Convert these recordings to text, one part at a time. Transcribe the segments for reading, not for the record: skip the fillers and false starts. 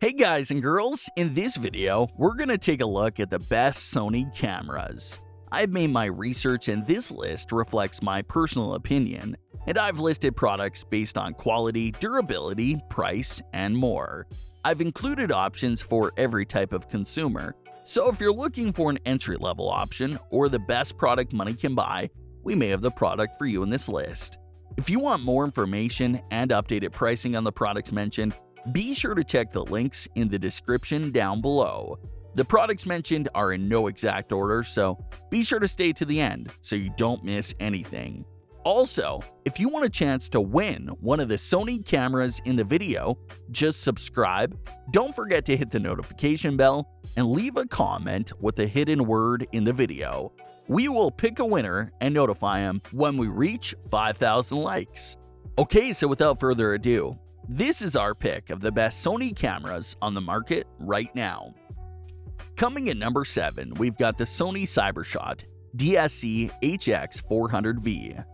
Hey guys and girls, in this video, we're going to take a look at the best Sony cameras. I've made my research and this list reflects my personal opinion, and I've listed products based on quality, durability, price, and more. I've included options for every type of consumer, so if you're looking for an entry-level option or the best product money can buy, we may have the product for you in this list. If you want more information and updated pricing on the products mentioned, be sure to check the links in the description down below. The products mentioned are in no exact order, so be sure to stay to the end so you don't miss anything. Also, if you want a chance to win one of the Sony cameras in the video, just subscribe, don't forget to hit the notification bell, and leave a comment with the hidden word in the video. We will pick a winner and notify him when we reach 5,000 likes. Okay, so without further ado, this is our pick of the best Sony cameras on the market right now. Coming at number 7, we've got the Sony Cybershot DSC RX100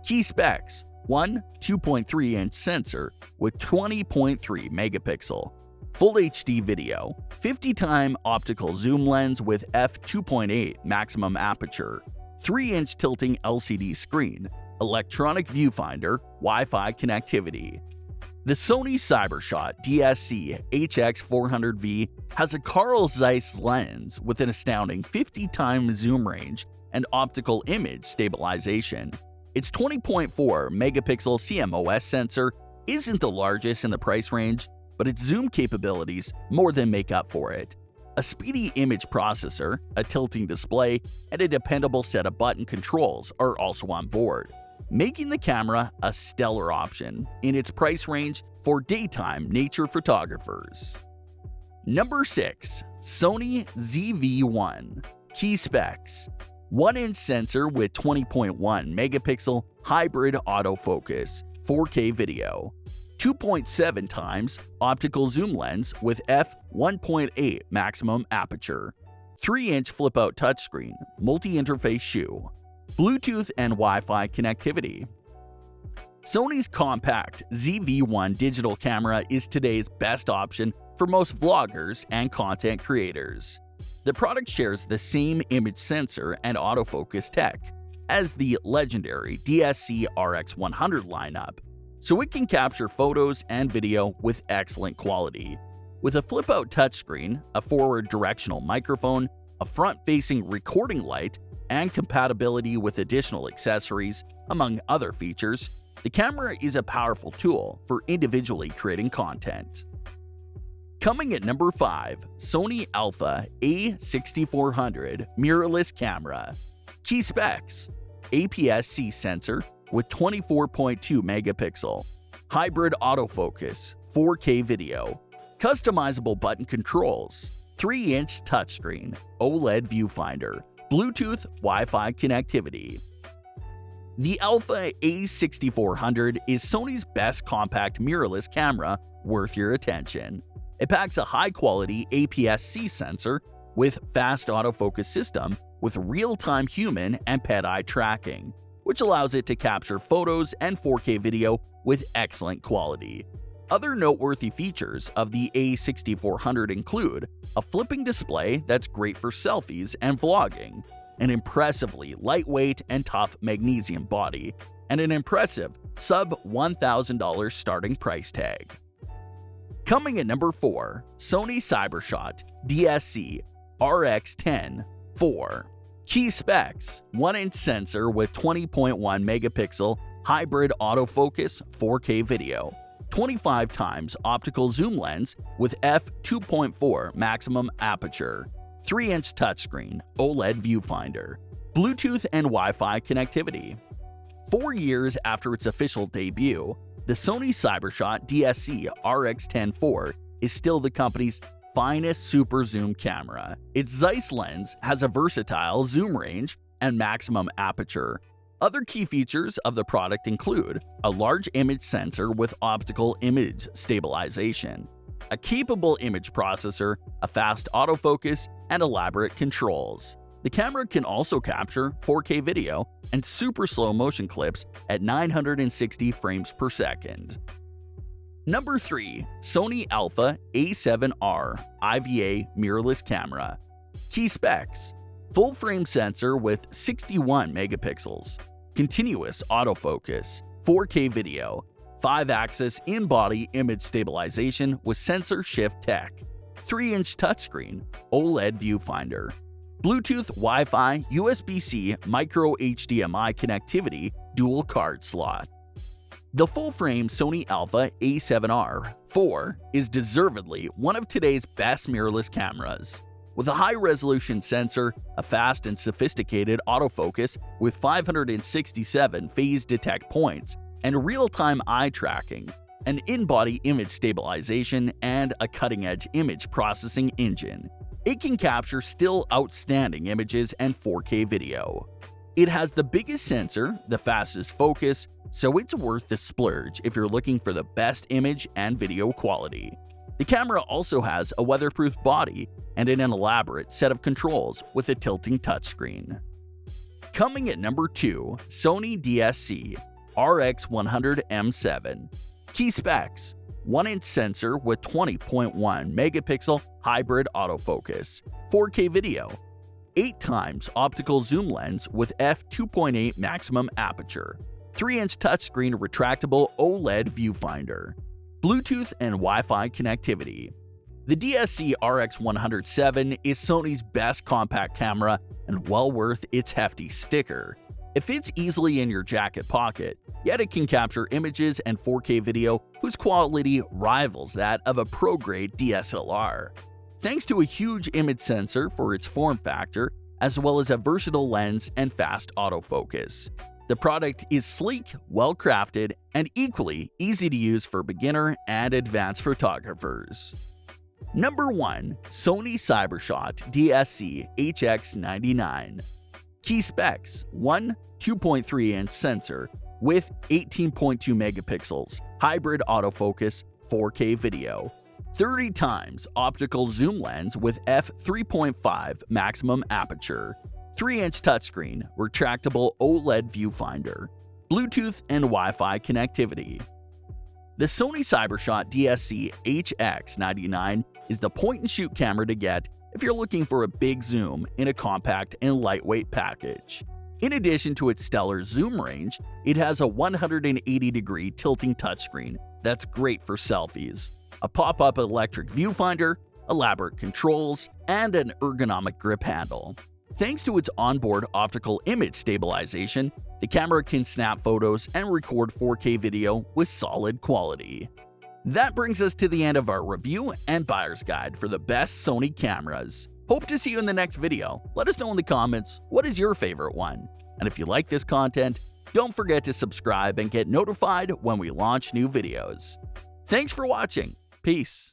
Key specs: 2.3-inch sensor with 20.3 megapixel, Full HD video, 50x optical zoom lens with f2.8 maximum aperture, 3-inch tilting LCD screen, electronic viewfinder, Wi-Fi connectivity. The Sony Cybershot DSC RX100 has a Carl Zeiss lens with an astounding 50x zoom range and optical image stabilization. Its 20.4 megapixel CMOS sensor isn't the largest in the price range, but its zoom capabilities more than make up for it. A speedy image processor, a tilting display, and a dependable set of button controls are also on board, making the camera a stellar option in its price range for daytime nature photographers. Number 6. Sony ZV1 Key specs: 1-inch sensor with 20.1 megapixel hybrid autofocus, 4K video, 2.7x optical zoom lens with f1.8 maximum aperture, 3-inch flip-out touchscreen, multi-interface shoe, Bluetooth and Wi-Fi connectivity. Sony's compact ZV1 digital camera is today's best option for most vloggers and content creators. The product shares the same image sensor and autofocus tech as the legendary DSC RX100 lineup, so it can capture photos and video with excellent quality. With a flip-out touchscreen, a forward directional microphone, a front-facing recording light, and compatibility with additional accessories, among other features, the camera is a powerful tool for individually creating content. Coming at number 5, Sony Alpha A7R IV mirrorless camera. Key specs: aps-c sensor with 24.2 megapixel, hybrid autofocus, 4K video, customizable button controls, 3-inch touchscreen, OLED viewfinder, Bluetooth, Wi-Fi connectivity. The Alpha A7R IV is Sony's best compact mirrorless camera worth your attention. It packs a high-quality aps-c sensor with fast autofocus system with real-time human and pet eye tracking, which allows it to capture photos and 4K video with excellent quality. Other noteworthy features of the A7R IV include a flipping display that's great for selfies and vlogging, an impressively lightweight and tough magnesium body, and an impressive sub-$1,000 starting price tag. Coming at number 4, Sony Cybershot DSC RX100 IV. Key specs: 1-inch sensor with 20.1 megapixel hybrid autofocus, 4K video, 25x optical zoom lens with f2.4 maximum aperture, 3-inch touchscreen, OLED viewfinder, Bluetooth and Wi-Fi connectivity. 4 years after its official debut, the Sony Cybershot DSC RX100 IV is still the company's finest super zoom camera. Its Zeiss lens has a versatile zoom range and maximum aperture. Other key features of the product include a large image sensor with optical image stabilization, a capable image processor, a fast autofocus, and elaborate controls. The camera can also capture 4K video and super slow motion clips at 960 frames per second. Number 3. Sony Alpha A7R IV mirrorless camera. Key specs: full-frame sensor with 61 megapixels, continuous autofocus, 4K video, 5-axis in-body image stabilization with sensor shift tech, 3-inch touchscreen, OLED viewfinder, Bluetooth, Wi-Fi, USB-C, micro HDMI connectivity, dual card slot. The full-frame Sony Alpha A7R IV is deservedly one of today's best mirrorless cameras. With a high-resolution sensor, a fast and sophisticated autofocus with 567 phase detect points, and real-time eye tracking, an in-body image stabilization, and a cutting-edge image processing engine, it can capture still outstanding images and 4K video. It has the biggest sensor, the fastest focus, so it's worth the splurge if you're looking for the best image and video quality. The camera also has a weatherproof body and an elaborate set of controls with a tilting touchscreen. Coming at number 2, Sony DSC RX100 M7. Key specs: 1-inch sensor with 20.1 megapixel hybrid autofocus, 4K video, 8x optical zoom lens with f2.8 maximum aperture, 3-inch touchscreen retractable OLED viewfinder, Bluetooth and Wi-Fi connectivity. The DSC RX100 is Sony's best compact camera and well worth its hefty sticker. It fits easily in your jacket pocket, yet it can capture images and 4K video whose quality rivals that of a pro-grade DSLR. Thanks to a huge image sensor for its form factor, as well as a versatile lens and fast autofocus. The product is sleek, well-crafted, and equally easy to use for beginner and advanced photographers. Number 1. Sony Cybershot DSC HX99. Key specs: 1 2.3-inch sensor with 18.2 megapixels, hybrid autofocus, 4K video, 30x optical zoom lens with f3.5 maximum aperture, 3-inch touchscreen, retractable OLED viewfinder, Bluetooth and Wi-Fi connectivity. The Sony Cybershot DSC HX99 is the point-and-shoot camera to get if you're looking for a big zoom in a compact and lightweight package. In addition to its stellar zoom range, it has a 180-degree tilting touchscreen that's great for selfies, a pop-up electric viewfinder, elaborate controls, and an ergonomic grip handle. Thanks to its onboard optical image stabilization, the camera can snap photos and record 4K video with solid quality. That brings us to the end of our review and buyer's guide for the best Sony cameras. Hope to see you in the next video. Let us know in the comments what is your favorite one. And if you like this content, don't forget to subscribe and get notified when we launch new videos. Thanks for watching. Peace.